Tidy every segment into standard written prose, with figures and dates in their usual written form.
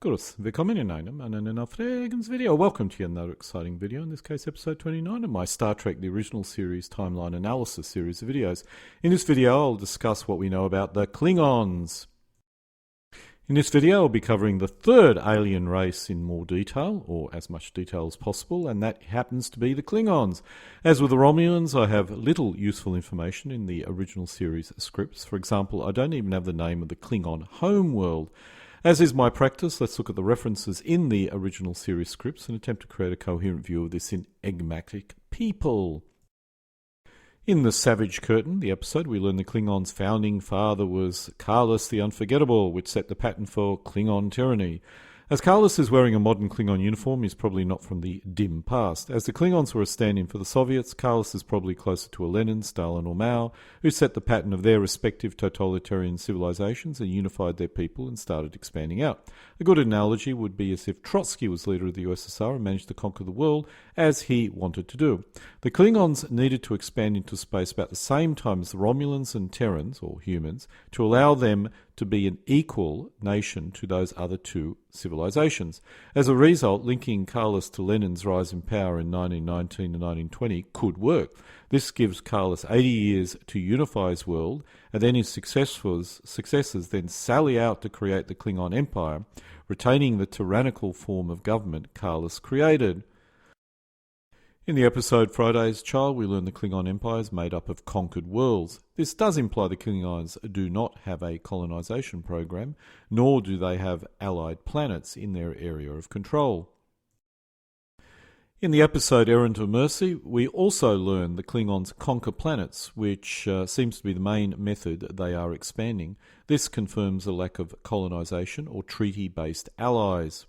Grüß, willkommen in einem Fragens video. Welcome to another exciting video, in this case episode 29 of my Star Trek The Original Series Timeline Analysis series of videos. In this video I'll discuss what we know about the Klingons. In this video I'll be covering the third alien race in more detail, or as much detail as possible, and that happens to be the Klingons. As with the Romulans, I have little useful information in the original series scripts. For example, I don't even have the name of the Klingon homeworld. As is my practice, let's look at the references in the original series scripts and attempt to create a coherent view of this enigmatic people. In The Savage Curtain, the episode, we learn the Klingons' founding father was Karlis the Unforgettable, which set the pattern for Klingon tyranny. As Karlis is wearing a modern Klingon uniform, he's probably not from the dim past. As the Klingons were a stand-in for the Soviets, Karlis is probably closer to a Lenin, Stalin or Mao, who set the pattern of their respective totalitarian civilizations and unified their people and started expanding out. A good analogy would be as if Trotsky was leader of the USSR and managed to conquer the world as he wanted to do. The Klingons needed to expand into space about the same time as the Romulans and Terrans, or humans, to allow them to be an equal nation to those other two civilizations. As a result, linking Karlis to Lenin's rise in power in 1919 to 1920 could work. This gives Karlis 80 years to unify his world, and then his successors then sally out to create the Klingon Empire, retaining the tyrannical form of government Karlis created. In the episode Friday's Child, we learn the Klingon Empire is made up of conquered worlds. This does imply the Klingons do not have a colonization program, nor do they have allied planets in their area of control. In the episode Errand of Mercy, we also learn the Klingons conquer planets, which seems to be the main method they are expanding. This confirms a lack of colonization or treaty-based allies.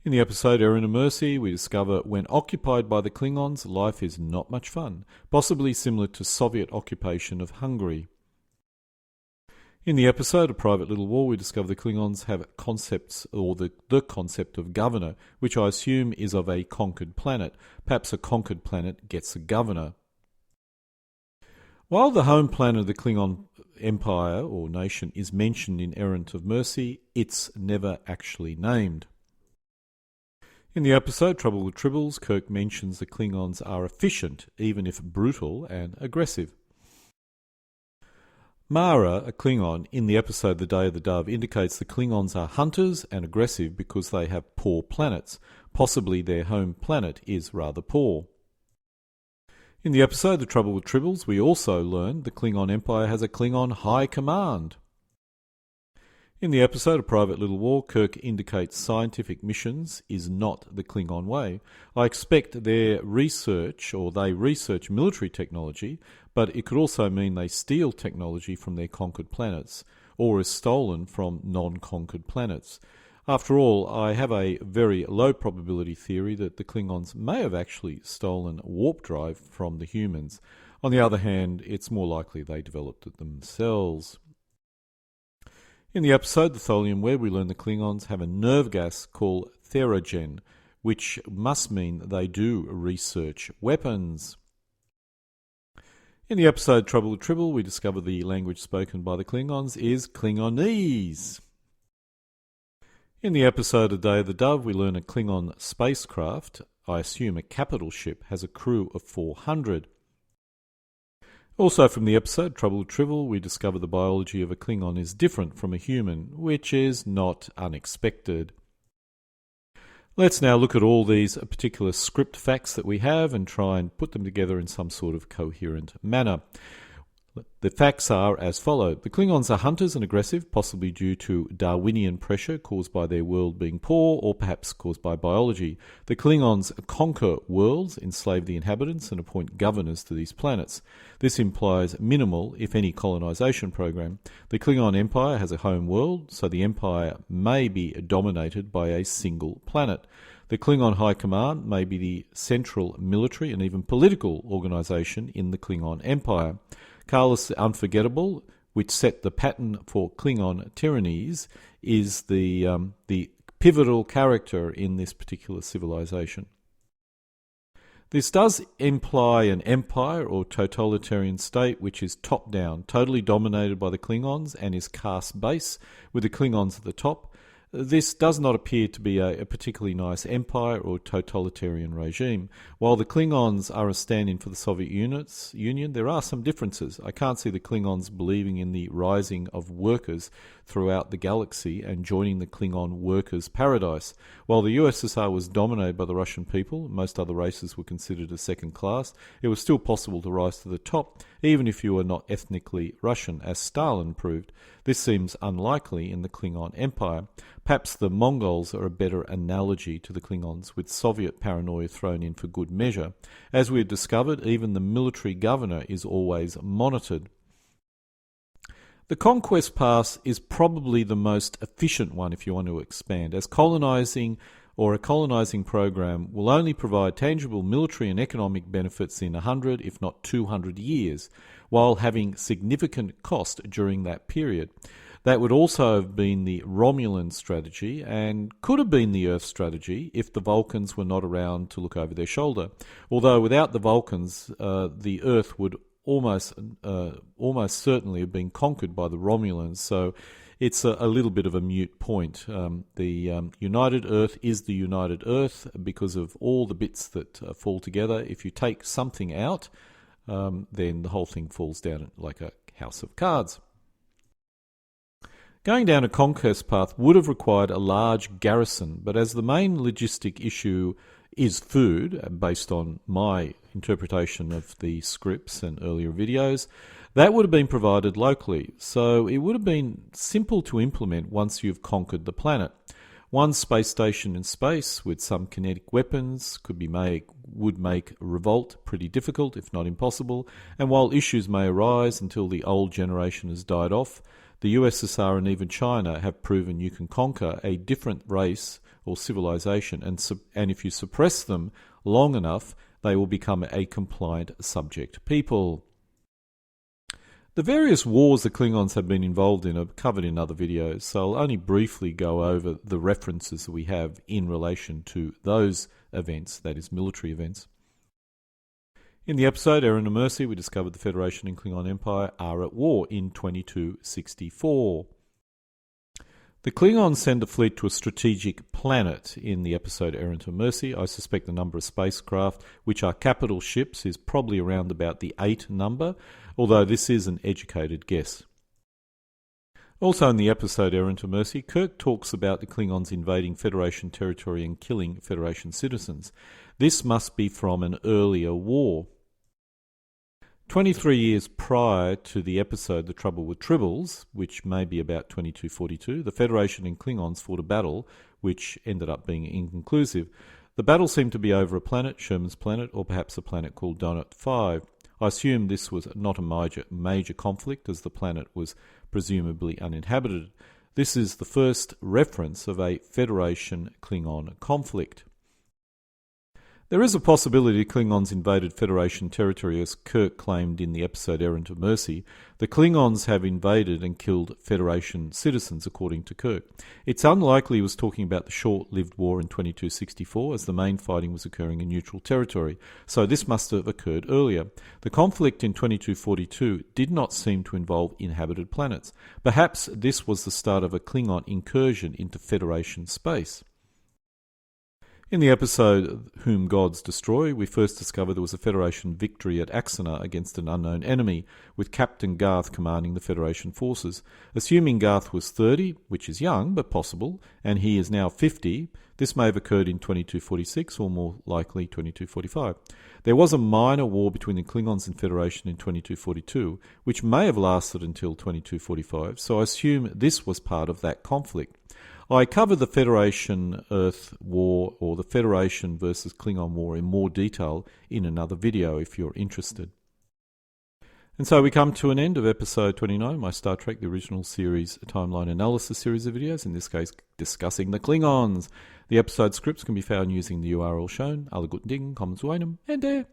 In the episode Errand of Mercy, we discover when occupied by the Klingons, life is not much fun, possibly similar to Soviet occupation of Hungary. In the episode A Private Little War, we discover the Klingons have concepts, or the concept of governor, which I assume is of a conquered planet. Perhaps a conquered planet gets a governor. While the home planet of the Klingon Empire, or nation, is mentioned in Errand of Mercy, it's never actually named. In the episode Trouble with Tribbles, Kirk mentions the Klingons are efficient, even if brutal and aggressive. Mara, a Klingon, in the episode The Day of the Dove, indicates the Klingons are hunters and aggressive because they have poor planets. Possibly their home planet is rather poor. In the episode The Trouble with Tribbles, we also learn the Klingon Empire has a Klingon High Command. In the episode A Private Little War, Kirk indicates scientific missions is not the Klingon way. I expect they research military technology, but it could also mean they steal technology from their conquered planets, or is stolen from non-conquered planets. After all, I have a very low probability theory that the Klingons may have actually stolen warp drive from the humans. On the other hand, it's more likely they developed it themselves. In the episode The Tholian Web, we learn the Klingons have a nerve gas called Theragen, which must mean they do research weapons. In the episode Trouble with Tribble, we discover the language spoken by the Klingons is Klingonese. In the episode A Day of the Dove, we learn a Klingon spacecraft, I assume a capital ship, has a crew of 400. Also from the episode Trouble with Tribble, we discover the biology of a Klingon is different from a human, which is not unexpected. Let's now look at all these particular script facts that we have and try and put them together in some sort of coherent manner. The facts are as follows. The Klingons are hunters and aggressive, possibly due to Darwinian pressure caused by their world being poor, or perhaps caused by biology. The Klingons conquer worlds, enslave the inhabitants, and appoint governors to these planets. This implies minimal, if any, colonization program. The Klingon Empire has a home world, so the Empire may be dominated by a single planet. The Klingon High Command may be the central military and even political organization in the Klingon Empire. Karlis the Unforgettable, which set the pattern for Klingon tyrannies, is the pivotal character in this particular civilization. This does imply an empire or totalitarian state which is top-down, totally dominated by the Klingons and is caste-based, with the Klingons at the top. This does not appear to be a particularly nice empire or totalitarian regime. While the Klingons are a stand-in for the Soviet Union, there are some differences. I can't see the Klingons believing in the rising of workers throughout the galaxy and joining the Klingon workers' paradise. While the USSR was dominated by the Russian people, most other races were considered as second class, it was still possible to rise to the top, even if you were not ethnically Russian, as Stalin proved. This seems unlikely in the Klingon Empire. Perhaps the Mongols are a better analogy to the Klingons, with Soviet paranoia thrown in for good measure. As we have discovered, even the military governor is always monitored. The conquest path is probably the most efficient one if you want to expand, as colonizing or a colonizing program will only provide tangible military and economic benefits in 100, if not 200 years, while having significant cost during that period. That would also have been the Romulan strategy and could have been the Earth strategy if the Vulcans were not around to look over their shoulder. Although without the Vulcans, the Earth would almost certainly have been conquered by the Romulans, so it's a little bit of a moot point. The United Earth is the United Earth because of all the bits that fall together. If you take something out, then the whole thing falls down like a house of cards. Going down a conquest path would have required a large garrison, but as the main logistic issue is food, based on my interpretation of the scripts and earlier videos, that would have been provided locally, so it would have been simple to implement once you've conquered the planet. One space station in space with some kinetic weapons would make revolt pretty difficult, if not impossible, and while issues may arise until the old generation has died off, the USSR and even China have proven you can conquer a different race or civilization, and if you suppress them long enough, they will become a compliant subject people. The various wars the Klingons have been involved in are covered in other videos, so I'll only briefly go over the references that we have in relation to those events, that is, military events. In the episode Errand and Mercy, we discovered the Federation and Klingon Empire are at war in 2264. The Klingons send a fleet to a strategic planet in the episode Errand and Mercy. I suspect the number of spacecraft, which are capital ships, is probably around about the 8 number, although this is an educated guess. Also in the episode Errand to Mercy, Kirk talks about the Klingons invading Federation territory and killing Federation citizens. This must be from an earlier war. 23 years prior to the episode The Trouble with Tribbles, which may be about 2242, the Federation and Klingons fought a battle which ended up being inconclusive. The battle seemed to be over a planet, Sherman's planet, or perhaps a planet called Donut 5. I assume this was not a major conflict, as the planet was presumably uninhabited. This is the first reference of a Federation-Klingon conflict. There is a possibility Klingons invaded Federation territory, as Kirk claimed in the episode Errand of Mercy. The Klingons have invaded and killed Federation citizens, according to Kirk. It's unlikely he was talking about the short-lived war in 2264, as the main fighting was occurring in neutral territory, so this must have occurred earlier. The conflict in 2242 did not seem to involve inhabited planets. Perhaps this was the start of a Klingon incursion into Federation space. In the episode Whom Gods Destroy, we first discovered there was a Federation victory at Axana against an unknown enemy, with Captain Garth commanding the Federation forces. Assuming Garth was 30, which is young but possible, and he is now 50, this may have occurred in 2246 or more likely 2245. There was a minor war between the Klingons and Federation in 2242, which may have lasted until 2245, so I assume this was part of that conflict. I covered the Federation-Earth War, or the Federation versus Klingon War, in more detail in another video if you're interested. And so we come to an end of episode 29, my Star Trek, the original series timeline analysis series of videos, in this case discussing the Klingons. The episode scripts can be found using the URL shown. Alle guten Dingen, kommen zu einem Ende.